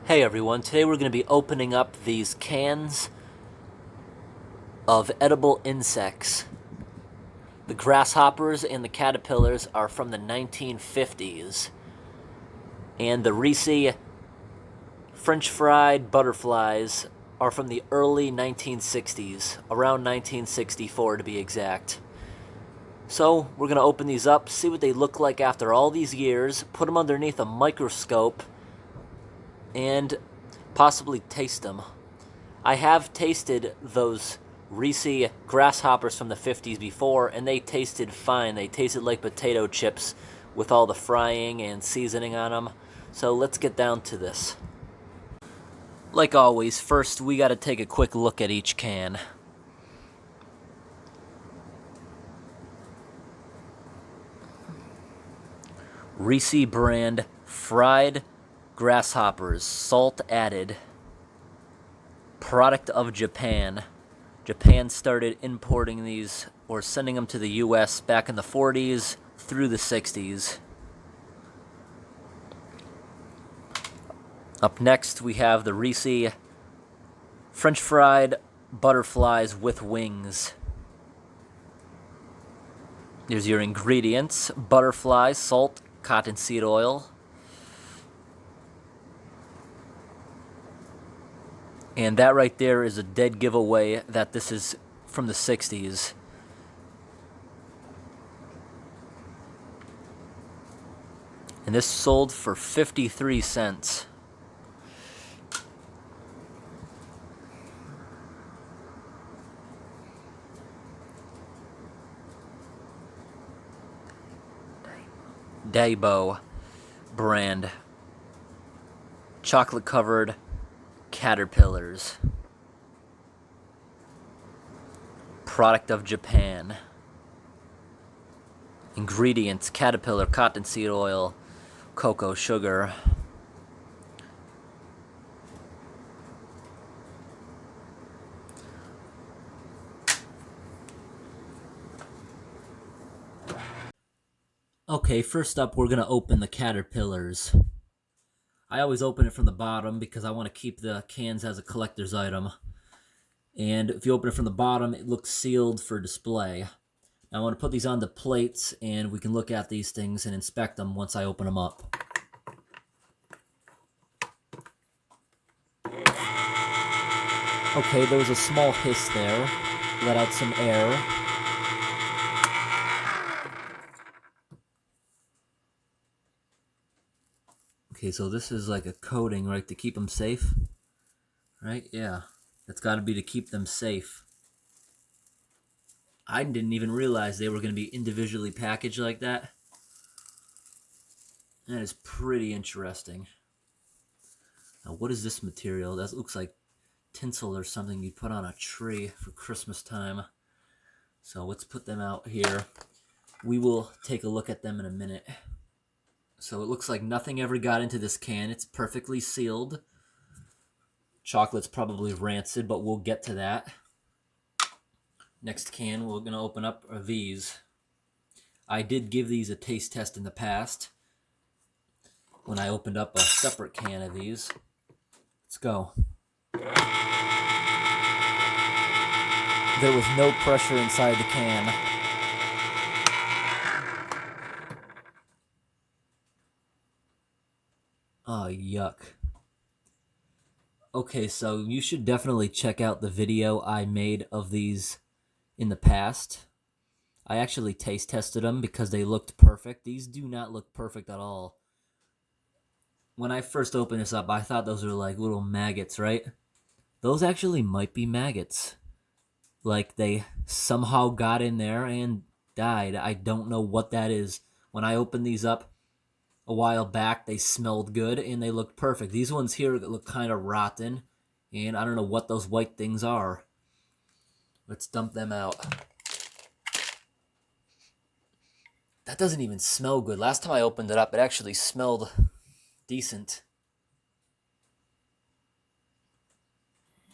Hey everyone, today we're going to be opening up these cans of edible insects. The grasshoppers and the caterpillars are from the 1950s, and the Reese French fried butterflies are from the early 1960s, around 1964 to be exact. So we're going to open these up, see what they look like after all these years, put them underneath a microscope, and possibly taste them. I have tasted those Reese grasshoppers from the 50s before, and they tasted fine. They tasted like potato chips with all the frying and seasoning on them. So let's get down to this. Like always, first we got to take a quick look at each can. Reese brand fried grasshoppers, salt added. Product of Japan. Japan started importing these or sending them to the US back in the 40s through the 60s. Up next we have the Reese French fried butterflies with wings. There's your ingredients: butterfly, salt, cottonseed oil. And that right there is a dead giveaway that this is from the 60s. And this sold for 53 cents. Daibo brand. Chocolate covered caterpillars. Product of Japan. Ingredients: caterpillar, cottonseed oil, cocoa sugar. Okay, first up we're going to open the caterpillars. I always open it from the bottom because I want to keep the cans as a collector's item. And if you open it from the bottom, it looks sealed for display. Now I want to put these on the plates, and we can look at these things and inspect them once I open them up. Okay, there was a small hiss there. Let out some air. Okay, so this is like a coating, right, to keep them safe? Right? Yeah. That's got to be to keep them safe. I didn't even realize they were going to be individually packaged like that. That is pretty interesting. Now, what is this material? That looks like tinsel or something you put on a tree for Christmas time. So let's put them out here. We will take a look at them in a minute. So it looks like nothing ever got into this can. It's perfectly sealed. Chocolate's probably rancid, but we'll get to that. Next can we're going to open up are these. I did give these a taste test in the past when I opened up a separate can of these. Let's go. There was no pressure inside the can. Oh, yuck. Okay, so you should definitely check out the video I made of these in the past. I actually taste tested them because they looked perfect. These do not look perfect at all. When I first opened this up, I thought those were like little maggots, right? Those actually might be maggots. Like they somehow got in there and died. I don't know what that is. When I opened these up a while back, they smelled good and they looked perfect. These ones here look kind of rotten, and I don't know what those white things are. Let's dump them out. That doesn't even smell good. Last time I opened it up, it actually smelled decent.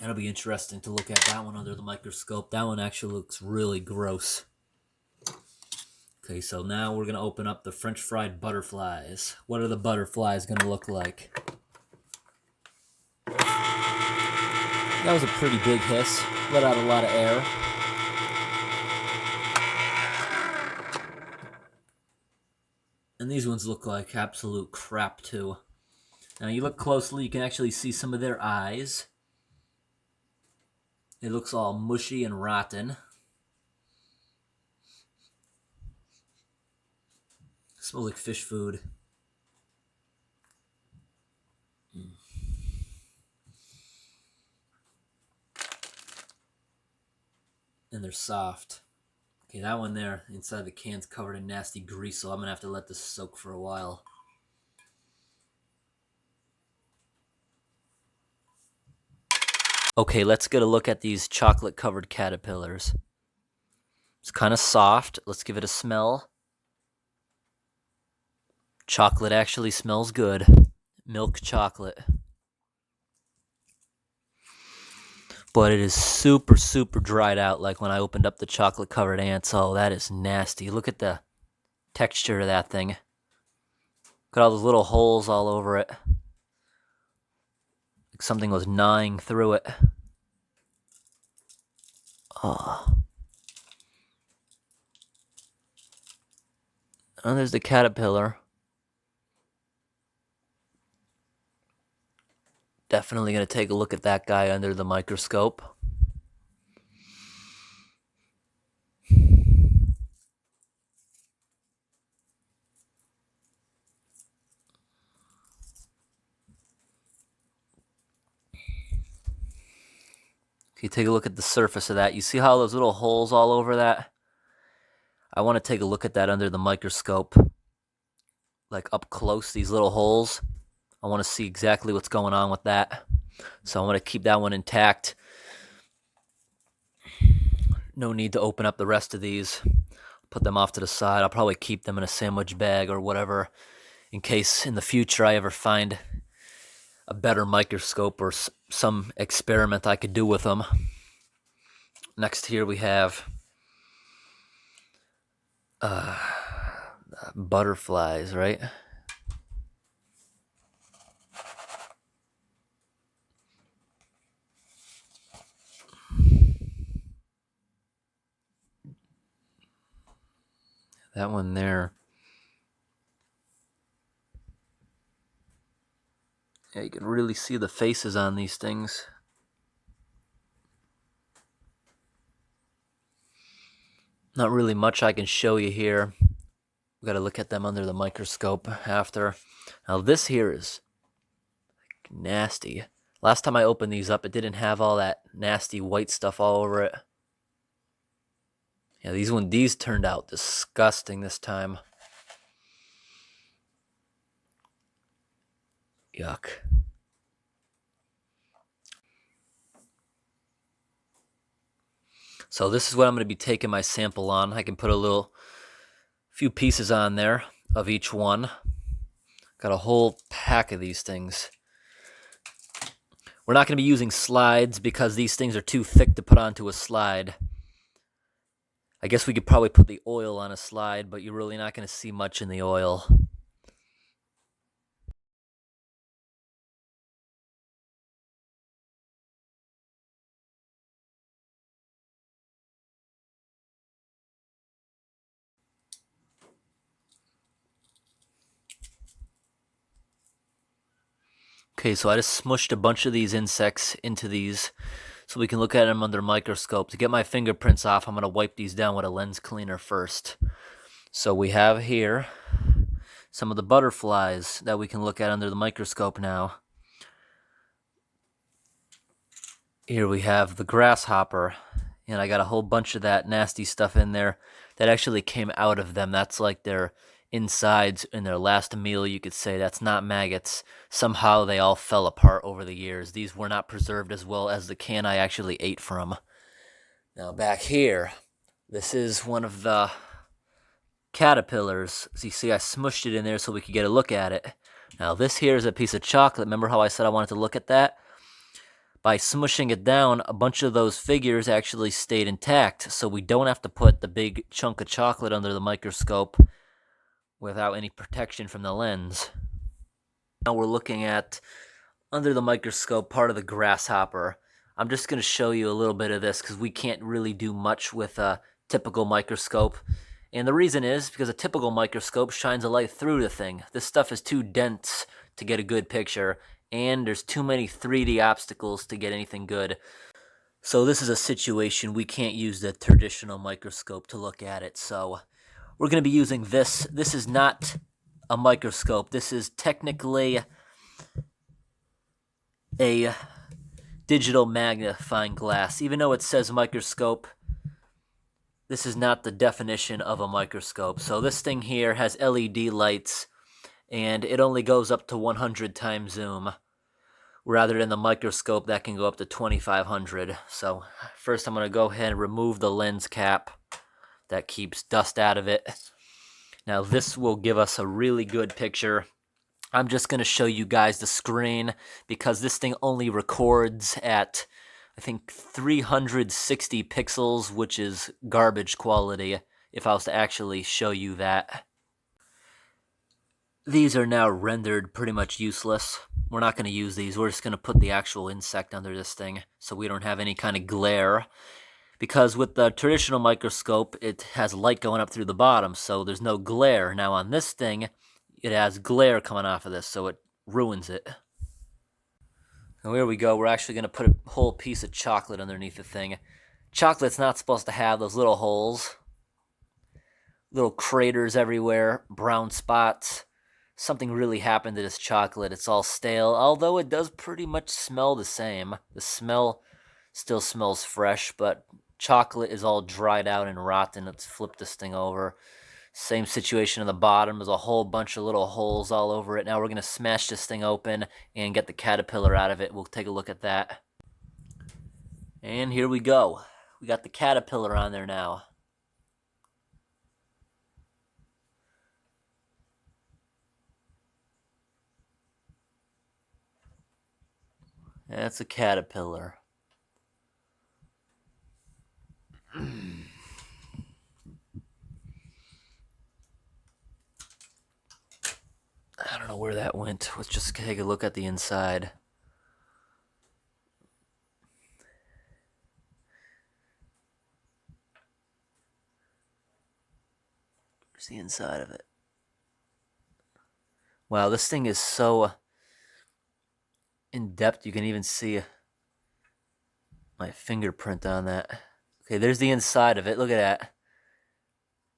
That'll be interesting to look at that one under the microscope. That one actually looks really gross. Okay, so now we're going to open up the French fried butterflies. What are the butterflies going to look like? That was a pretty big hiss. Let out a lot of air. And these ones look like absolute crap too. Now you look closely, you can actually see some of their eyes. It looks all mushy and rotten. It smells like fish food. And they're soft. Okay, that one there, inside the can's covered in nasty grease, so I'm gonna have to let this soak for a while. Okay, let's get a look at these chocolate-covered caterpillars. It's kind of soft. Let's give it a smell. Chocolate actually smells good. Milk chocolate. But it is super, super dried out, like when I opened up the chocolate-covered ants. Oh, that is nasty. Look at the texture of that thing. Look at all those little holes all over it. Like something was gnawing through it. Oh. And there's the caterpillar. Definitely going to take a look at that guy under the microscope. Okay, take a look at the surface of that. You see how those little holes all over that? I want to take a look at that under the microscope. Like up close, these little holes. I want to see exactly what's going on with that. So I want to keep that one intact. No need to open up the rest of these. Put them off to the side. I'll probably keep them in a sandwich bag or whatever in case in the future I ever find a better microscope or some experiment I could do with them. Next here we have butterflies, right? That one there. Yeah, you can really see the faces on these things. Not really much I can show you here. We got to look at them under the microscope after. Now this here is nasty. Last time I opened these up, it didn't have all that nasty white stuff all over it. Yeah, these turned out disgusting this time. Yuck. So this is what I'm going to be taking my sample on. I can put few pieces on there of each one. Got a whole pack of these things. We're not going to be using slides because these things are too thick to put onto a slide. I guess we could probably put the oil on a slide, but you're really not going to see much in the oil. Okay, so I just smushed a bunch of these insects into these so we can look at them under a microscope. To get my fingerprints off, I'm going to wipe these down with a lens cleaner first. So we have here some of the butterflies that we can look at under the microscope now. Here we have the grasshopper, and I got a whole bunch of that nasty stuff in there that actually came out of them. That's like their insides in their last meal, you could say. That's not maggots. Somehow they all fell apart over the years. These were not preserved as well as the can I actually ate from. Now back here, this is one of the caterpillars. So you see I smushed it in there so we could get a look at it. Now this here is a piece of chocolate. Remember how I said I wanted to look at that? By smushing it down, a bunch of those figures actually stayed intact, so we don't have to put the big chunk of chocolate under the microscope without any protection from the lens. Now we're looking at, under the microscope, part of the grasshopper. I'm just going to show you a little bit of this because we can't really do much with a typical microscope. And the reason is because a typical microscope shines a light through the thing. This stuff is too dense to get a good picture, and there's too many 3D obstacles to get anything good. So this is a situation we can't use the traditional microscope to look at it. So we're going to be using this. This is not a microscope. This is technically a digital magnifying glass. Even though it says microscope, this is not the definition of a microscope. So this thing here has LED lights, and it only goes up to 100 times zoom, rather than the microscope that can go up to 2500. So first I'm going to go ahead and remove the lens cap that keeps dust out of it. Now this will give us a really good picture. I'm just going to show you guys the screen because this thing only records at, I think, 360 pixels, which is garbage quality if I was to actually show you that. These are now rendered pretty much useless. We're not going to use these. We're just going to put the actual insect under this thing so we don't have any kind of glare. Because with the traditional microscope, it has light going up through the bottom, so there's no glare. Now on this thing, it has glare coming off of this, so it ruins it. And here we go. We're actually going to put a whole piece of chocolate underneath the thing. Chocolate's not supposed to have those little holes. Little craters everywhere, brown spots. Something really happened to this chocolate. It's all stale, although it does pretty much smell the same. The smell still smells fresh, but chocolate is all dried out and rotten. Let's flip this thing over. Same situation on the bottom. There's a whole bunch of little holes all over it. Now we're going to smash this thing open and get the caterpillar out of it. We'll take a look at that. And here we go. We got the caterpillar on there now. That's a caterpillar. I don't know where that went. Let's just take a look at the inside. Where's the inside of it? Wow, this thing is so in depth, you can even see my fingerprint on that. Okay, there's the inside of it. Look at that.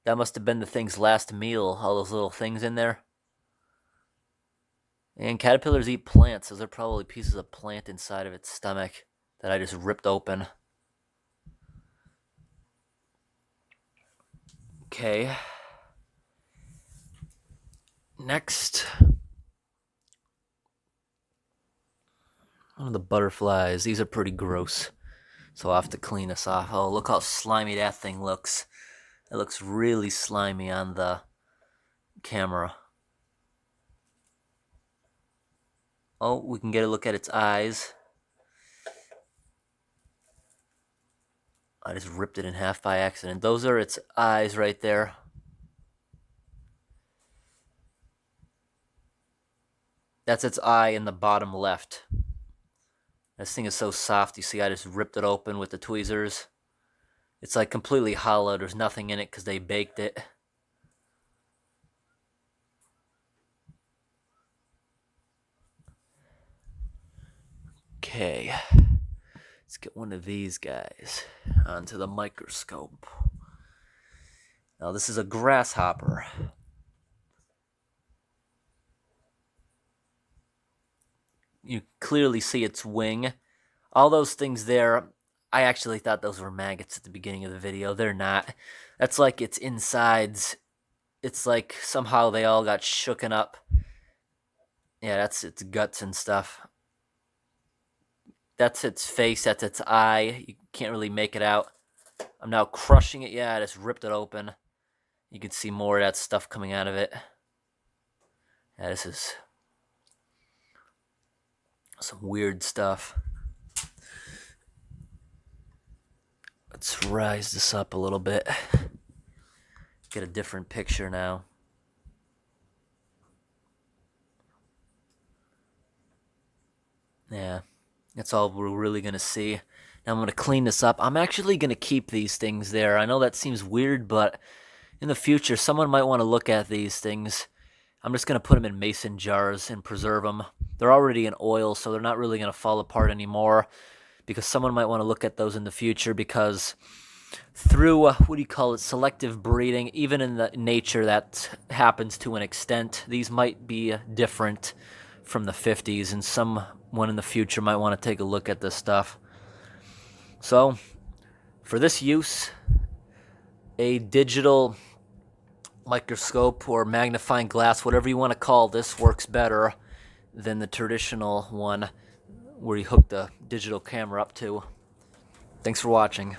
That must have been the thing's last meal, all those little things in there. And caterpillars eat plants. Those are probably pieces of plant inside of its stomach that I just ripped open. Okay. Next. One of the butterflies. These are pretty gross. So I'll have to clean this off. Oh, look how slimy that thing looks. It looks really slimy on the camera. Oh, we can get a look at its eyes. I just ripped it in half by accident. Those are its eyes right there. That's its eye in the bottom left. This thing is so soft, you see I just ripped it open with the tweezers. It's like completely hollow. There's nothing in it because they baked it. Okay, let's get one of these guys onto the microscope. Now this is a grasshopper. You clearly see its wing. All those things there, I actually thought those were maggots at the beginning of the video. They're not. That's like its insides. It's like somehow they all got shooken up. Yeah, that's its guts and stuff. That's its face, that's its eye. You can't really make it out. I'm now crushing it. Yeah, I just ripped it open. You can see more of that stuff coming out of it. Yeah, this is some weird stuff. Let's rise this up a little bit. Get a different picture now. Yeah. That's all we're really going to see. Now I'm going to clean this up. I'm actually going to keep these things there. I know that seems weird, but in the future, someone might want to look at these things. I'm just going to put them in mason jars and preserve them. They're already in oil, so they're not really going to fall apart anymore, because someone might want to look at those in the future, because through, selective breeding, even in the nature that happens to an extent, these might be different from the 50s, and someone in the future might want to take a look at this stuff. So, for this use, a digital microscope or magnifying glass, whatever you want to call this, works better than the traditional one where you hook the digital camera up to. Thanks for watching.